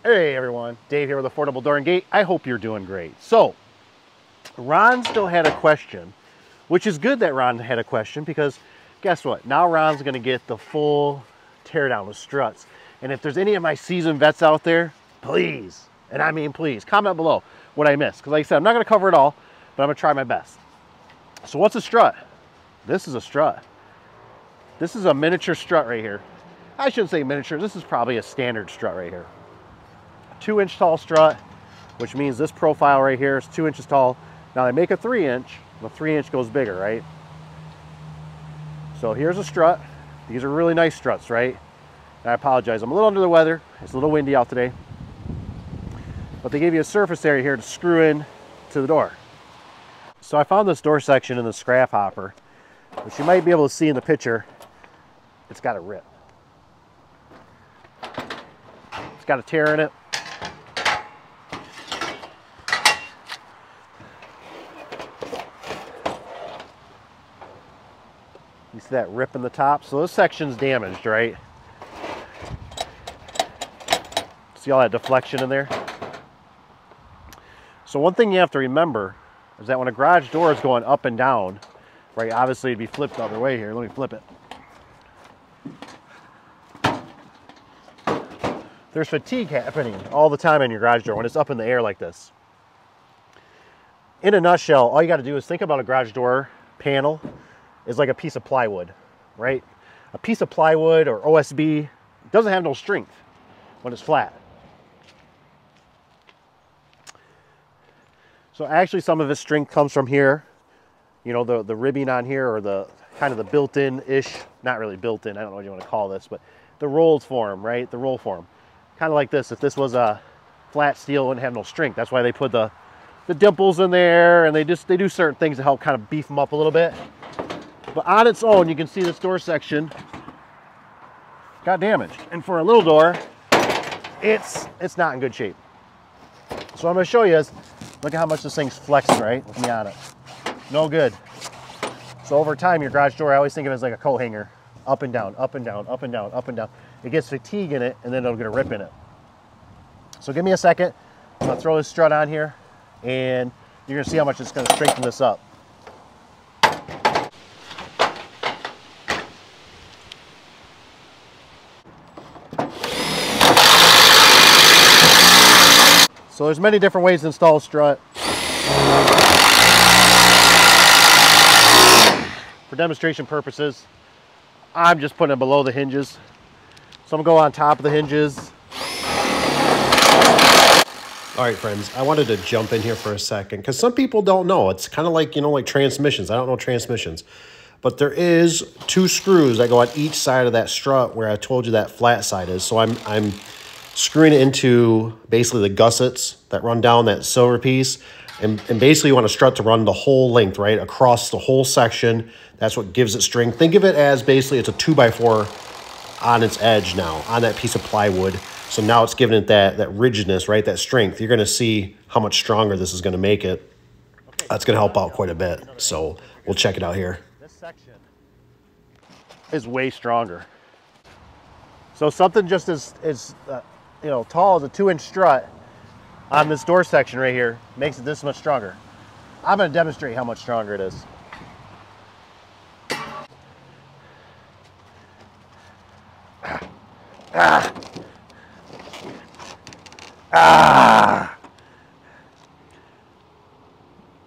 Hey everyone, Dave here with Affordable Door and Gate. I hope you're doing great. So, Ron still had a question, which is good that Ron had a question because guess what? Now Ron's going to get the full teardown with struts. And if there's any of my seasoned vets out there, please, and I mean please, comment below what I missed. Because like I said, I'm not going to cover it all, but I'm going to try my best. So what's a strut? This is a strut. This is a miniature strut right here. I shouldn't say miniature, this is probably a standard strut right here. 2-inch tall strut, which means this profile right here is 2 inches tall. Now they make a 3-inch, the 3-inch goes bigger, right? So here's a strut. These are really nice struts, right? And I apologize, I'm a little under the weather. It's a little windy out today. But they give you a surface area here to screw in to the door. So I found this door section in the scrap hopper, which you might be able to see in the picture. It's got a rip. It's got a tear in it. You see that rip in the top? So this section's damaged, right? See all that deflection in there? So one thing you have to remember is that when a garage door is going up and down, right, obviously it'd be flipped the other way here. Let me flip it. There's fatigue happening all the time in your garage door when it's up in the air like this. In a nutshell, all you got to do is think about a garage door panel is like a piece of plywood, right? A piece of plywood or OSB doesn't have no strength when it's flat. So actually some of its strength comes from here, you know, the ribbing on here, or the kind of the built-in-ish, not really built-in, I don't know what you want to call this, but the rolled form, right? The roll form. Kind of like this. If this was a flat steel, it wouldn't have no strength. That's why they put the dimples in there, and they do certain things to help kind of beef them up a little bit. But on its own, you can see this door section got damaged. And for a little door, it's not in good shape. So what I'm going to show you is, look at how much this thing's flexing, right? With me on it. No good. So over time, your garage door, I always think of it as like a coat hanger. Up and down, up and down, up and down, up and down. It gets fatigue in it, and then it'll get a rip in it. So give me a second. I'm going to throw this strut on here, and you're going to see how much it's going to straighten this up. So there's many different ways to install a strut. For demonstration purposes, I'm just putting it below the hinges. So I'm gonna go on top of the hinges. All right, friends, I wanted to jump in here for a second because some people don't know. It's kind of like, you know, like transmissions. I don't know transmissions. But there is 2 screws that go on each side of that strut where I told you that flat side is. So I'm screwing it into basically the gussets that run down that silver piece. And basically you want a strut to run the whole length, right? Across the whole section. That's what gives it strength. Think of it as basically it's a 2x4 on its edge now, on that piece of plywood. So now it's giving it that rigidness, right? That strength. You're going to see how much stronger this is going to make it. That's going to help out quite a bit. So we'll check it out here. This section is way stronger. So something just as you know, tall as a 2-inch strut on this door section right here makes it this much stronger. I'm going to demonstrate how much stronger it is.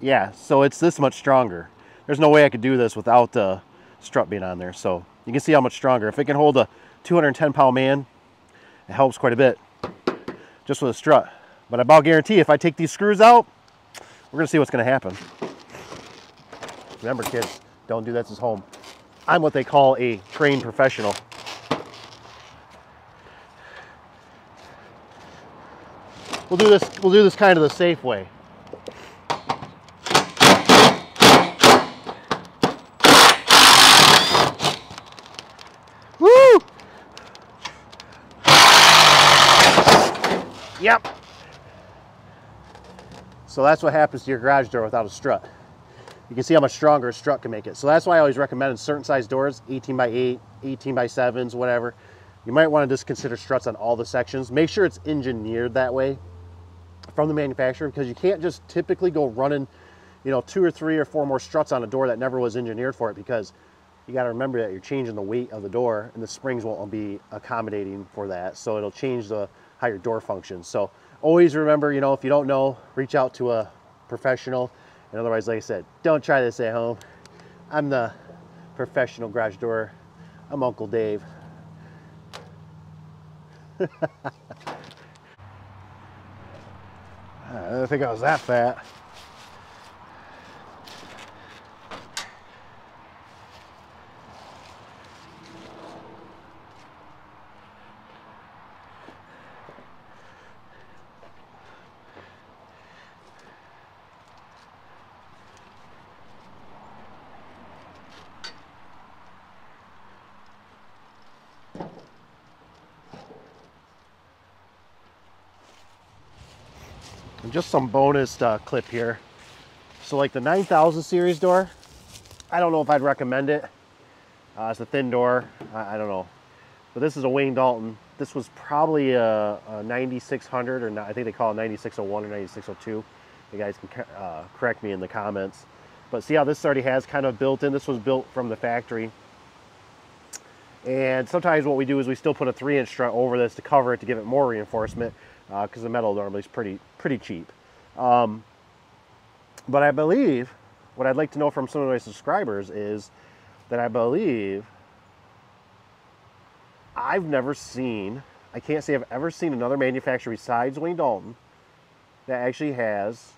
Yeah, so it's this much stronger. There's no way I could do this without the strut being on there. So you can see how much stronger. If it can hold a 210-pound man, it helps quite a bit just with a strut. But I about guarantee if I take these screws out, we're going to see what's going to happen. Remember, kids, don't do this at home. I'm what they call a trained professional. We'll do this kind of the safe way. Woo! Yep. So that's what happens to your garage door without a strut. You can see how much stronger a strut can make it. So that's why I always recommend in certain size doors, 18 by 8, 18 by 7s, whatever, you might want to just consider struts on all the sections. Make sure it's engineered that way from the manufacturer, because you can't just typically go running, you know, 2 or 3 or 4 more struts on a door that never was engineered for it, because you got to remember that you're changing the weight of the door and the springs won't be accommodating for that. So it'll change how your door functions. So always remember, you know, if you don't know, reach out to a professional. And otherwise, like I said, don't try this at home. I'm the professional garage door. I'm Uncle Dave. I didn't think I was that fat. And just some bonus clip here. So like the 9000 series door, I don't know if I'd recommend it. It's a thin door, I don't know. But this is a Wayne Dalton. This was probably a 9600, or not, I think they call it 9601 or 9602. You guys can correct me in the comments. But see how this already has kind of built in. This was built from the factory. And sometimes what we do is we still put a 3-inch strut over this to cover it, to give it more reinforcement, because the metal normally is pretty cheap. But I believe, what I'd like to know from some of my subscribers is that I believe I've never seen, I can't say I've ever seen another manufacturer besides Wayne Dalton that actually has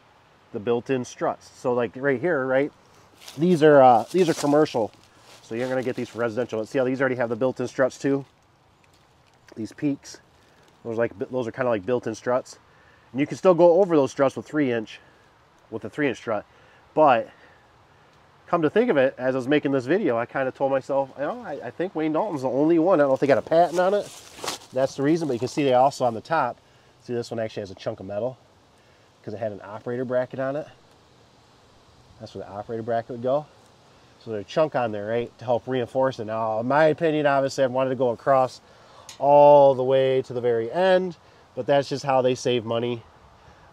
the built-in struts. So like right here, right, these are commercial, so you're going to get these for residential. Let's see how these already have the built-in struts too. These peaks, those are kind of like built-in struts, and you can still go over those struts with a 3-inch strut. But come to think of it, as I was making this video, I kind of told myself, you know, I think Wayne Dalton's the only one. I don't know if they got a patent on it. That's the reason, but you can see they also on the top, see this one actually has a chunk of metal because it had an operator bracket on it. That's where the operator bracket would go. So there's a chunk on there, right, to help reinforce it. Now, in my opinion, obviously, I wanted to go across all the way to the very end, but that's just how they save money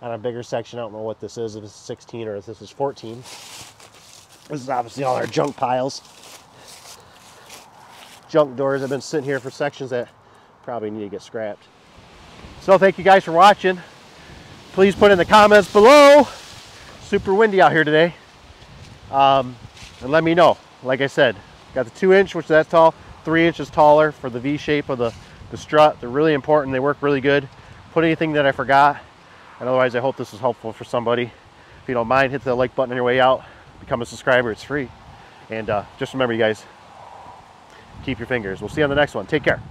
on a bigger section. I don't know what this is, if it's 16 or if this is 14. This is obviously all our junk piles. Junk doors have been sitting here for sections that probably need to get scrapped. So thank you guys for watching. Please put in the comments below. Super windy out here today. And let me know. Like I said, got the 2-inch, which that's tall, 3 inches taller for the V shape of the strut. They're really important. They work really good. Put anything that I forgot. And otherwise, I hope this was helpful for somebody. If you don't mind, hit the like button on your way out. Become a subscriber. It's free. And just remember, you guys, keep your fingers. We'll see you on the next one. Take care.